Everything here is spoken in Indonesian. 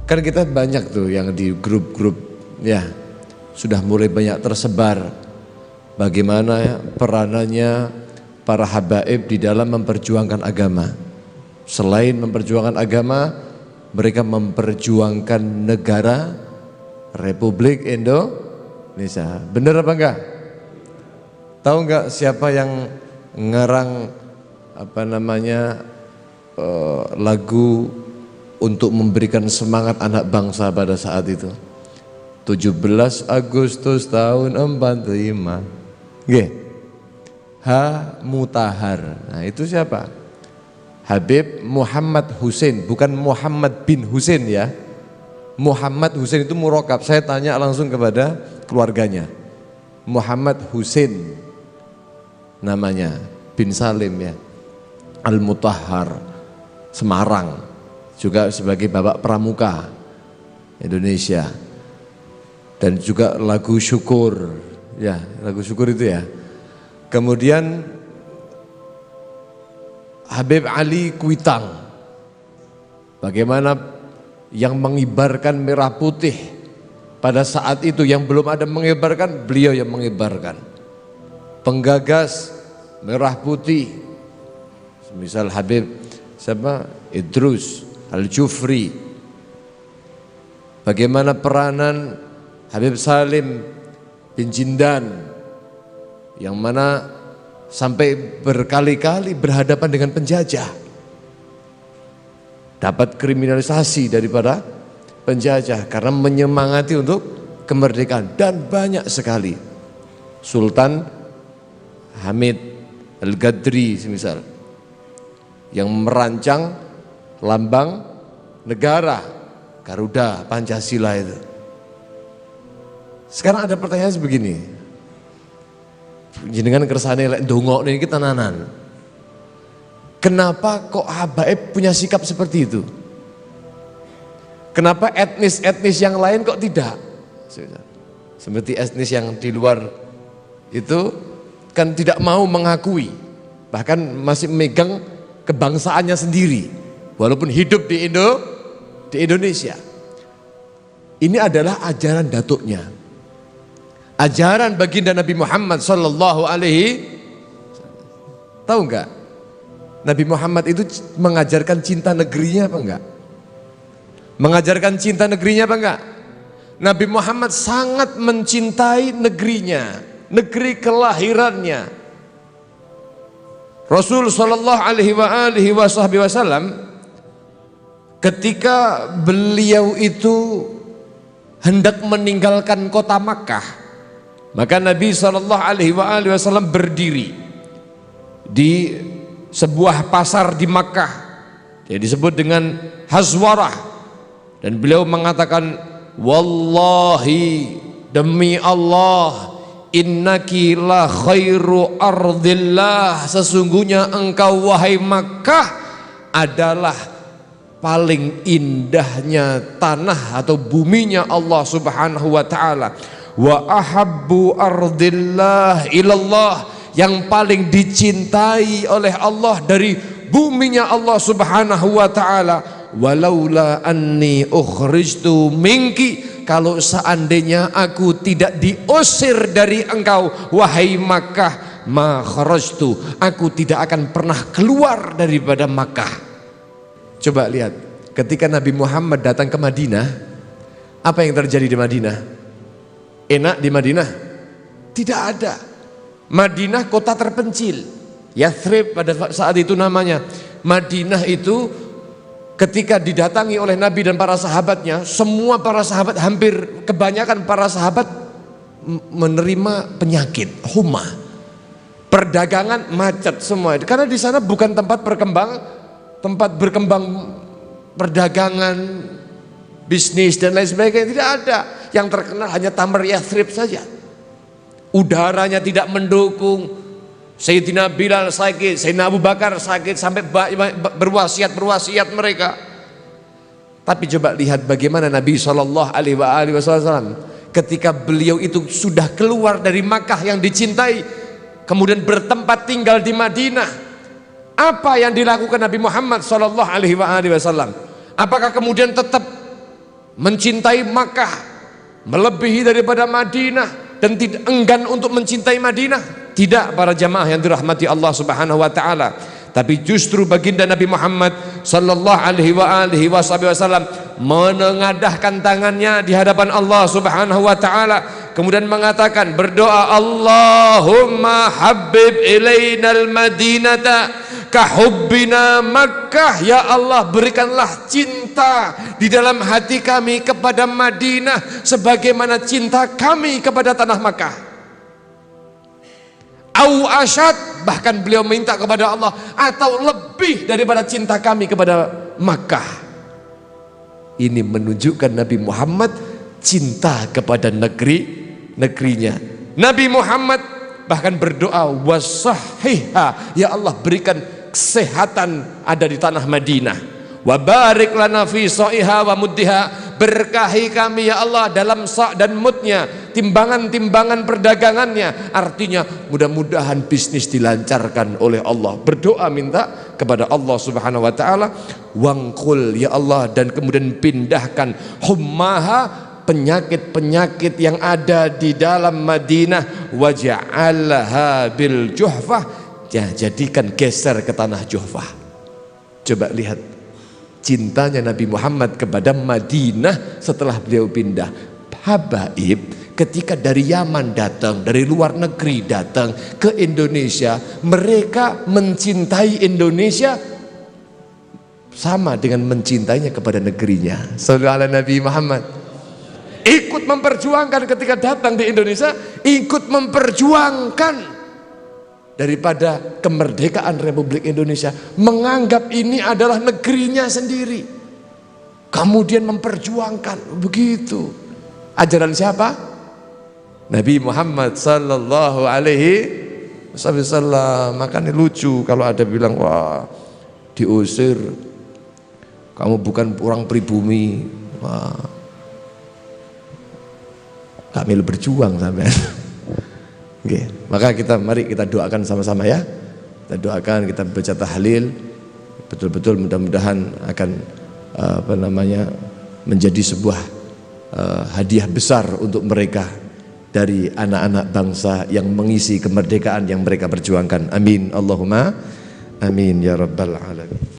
Kan kita banyak tuh yang di grup-grup ya, sudah mulai banyak tersebar bagaimana ya, peranannya para habaib di dalam memperjuangkan agama. Selain memperjuangkan agama, mereka memperjuangkan negara Republik Indonesia. Benar apa enggak? Tahu enggak siapa yang ngarang lagu untuk memberikan semangat anak bangsa pada saat itu? 17 Agustus tahun 45. Nggih. H. Mutahar. Nah, itu siapa? Habib Muhammad Husain, bukan Muhammad bin Husain ya. Muhammad Husain itu murokab. Saya tanya langsung kepada keluarganya. Muhammad Husain namanya, bin Salim ya. Al-Mutahhar, Semarang. Juga sebagai bapak pramuka Indonesia. Dan juga lagu syukur. Ya, lagu syukur itu ya. Kemudian Habib Ali Kuitang, bagaimana yang mengibarkan merah putih pada saat itu, yang belum ada mengibarkan, beliau yang mengibarkan. Penggagas merah putih, misal Habib Idrus Al-Jufri. Bagaimana peranan Habib Salim bin Jindan, yang mana sampai berkali-kali berhadapan dengan penjajah, dapat kriminalisasi daripada penjajah karena menyemangati untuk kemerdekaan. Dan banyak sekali Sultan Hamid Al-Gadri semisal, yang merancang lambang negara Garuda Pancasila itu. Sekarang ada pertanyaan sebegini, jenengan kersane lek ndongokne iki tenanan. Kenapa kok habaib punya sikap seperti itu? Kenapa etnis-etnis yang lain kok tidak? Seperti etnis yang di luar itu kan tidak mau mengakui, bahkan masih memegang kebangsaannya sendiri walaupun hidup di Indonesia. Ini adalah ajaran datuknya, ajaran baginda Nabi Muhammad sallallahu alaihi. Tahu enggak? Nabi Muhammad itu mengajarkan cinta negerinya apa enggak? Mengajarkan cinta negerinya apa enggak? Nabi Muhammad sangat mencintai negerinya, negeri kelahirannya. Rasul sallallahu alaihi wasallam ketika beliau itu hendak meninggalkan kota Makkah, maka Nabi sallallahu alaihi wasallam berdiri di sebuah pasar di Makkah yang disebut dengan Hazwarah, dan beliau mengatakan, wallahi, demi Allah, innaki la khairu ardillah, sesungguhnya engkau wahai Makkah adalah paling indahnya tanah atau buminya Allah subhanahu wa ta'ala. Wa ahabbu ardillah ilallah, yang paling dicintai oleh Allah dari buminya Allah subhanahu wa ta'ala. Walaula anni ukhrijtu minki, kalau seandainya aku tidak diusir dari engkau wahai Makkah, ma kharajtu, aku tidak akan pernah keluar daripada Makkah. Coba lihat, ketika Nabi Muhammad datang ke Madinah, apa yang terjadi di Madinah? Enak di Madinah? Tidak ada. Madinah kota terpencil, Yathrib pada saat itu namanya. Madinah itu ketika didatangi oleh Nabi dan para sahabatnya, semua para sahabat, hampir kebanyakan para sahabat menerima penyakit huma. Perdagangan macet semua, karena di sana bukan tempat berkembang perdagangan, bisnis dan lain sebagainya. Tidak ada. Yang terkenal hanya Tamr Yathrib saja. Udaranya tidak mendukung. Sayyidina Bilal sakit, Sayyidina Abu Bakar sakit, sampai berwasiat mereka. Tapi coba lihat bagaimana Nabi SAW ketika beliau itu sudah keluar dari Makkah yang dicintai, kemudian bertempat tinggal di Madinah. Apa yang dilakukan Nabi Muhammad SAW? Apakah kemudian tetap mencintai Makkah melebihi daripada Madinah dan tidak enggan untuk mencintai Madinah. Tidak, para jamaah yang dirahmati Allah Subhanahu wa taala. Tapi justru baginda Nabi Muhammad sallallahu alaihi wasallam menengadahkan tangannya di hadapan Allah Subhanahu wa taala, kemudian mengatakan, berdoa, Allahumma habbib ilainal madinata kahubbina Makkah. Ya Allah, berikanlah cinta di dalam hati kami kepada Madinah sebagaimana cinta kami kepada tanah Makkah. Au asyad, bahkan beliau minta kepada Allah, atau lebih daripada cinta kami kepada Makkah. Ini menunjukkan Nabi Muhammad cinta kepada negerinya. Nabi Muhammad bahkan berdoa, wasahhiha, ya Allah berikan kesehatan ada di tanah Madinah. Wa barik lana fi sa'iha wa muddiha, berkahi kami ya Allah dalam sa' dan mudnya, timbangan-timbangan perdagangannya. Artinya mudah-mudahan bisnis dilancarkan oleh Allah. Berdoa minta kepada Allah Subhanahu wa taala. Wangkul ya Allah, dan kemudian pindahkan hummaha, penyakit-penyakit yang ada di dalam Madinah, waja'alha bil Juhfah, ya, jadikan geser ke tanah Juhfah. Coba lihat cintanya Nabi Muhammad kepada Madinah setelah beliau pindah. Habaib, ketika dari Yaman datang, dari luar negeri datang ke Indonesia, mereka mencintai Indonesia sama dengan mencintainya kepada negerinya. Sallallahu alaihi Nabi Muhammad. Ikut memperjuangkan ketika datang di Indonesia, ikut memperjuangkan daripada kemerdekaan Republik Indonesia, menganggap ini adalah negerinya sendiri, kemudian memperjuangkan. Begitu ajaran siapa? Nabi Muhammad sallallahu alaihi wasallam. Makanya lucu kalau ada bilang, wah diusir, kamu bukan orang pribumi. Wah, kami berjuang sampai. Okay. Maka mari kita doakan sama-sama ya. Kita doakan, kita baca tahlil, betul-betul mudah-mudahan akan menjadi sebuah hadiah besar untuk mereka dari anak-anak bangsa yang mengisi kemerdekaan yang mereka perjuangkan. Amin Allahumma amin ya rabbal alamin.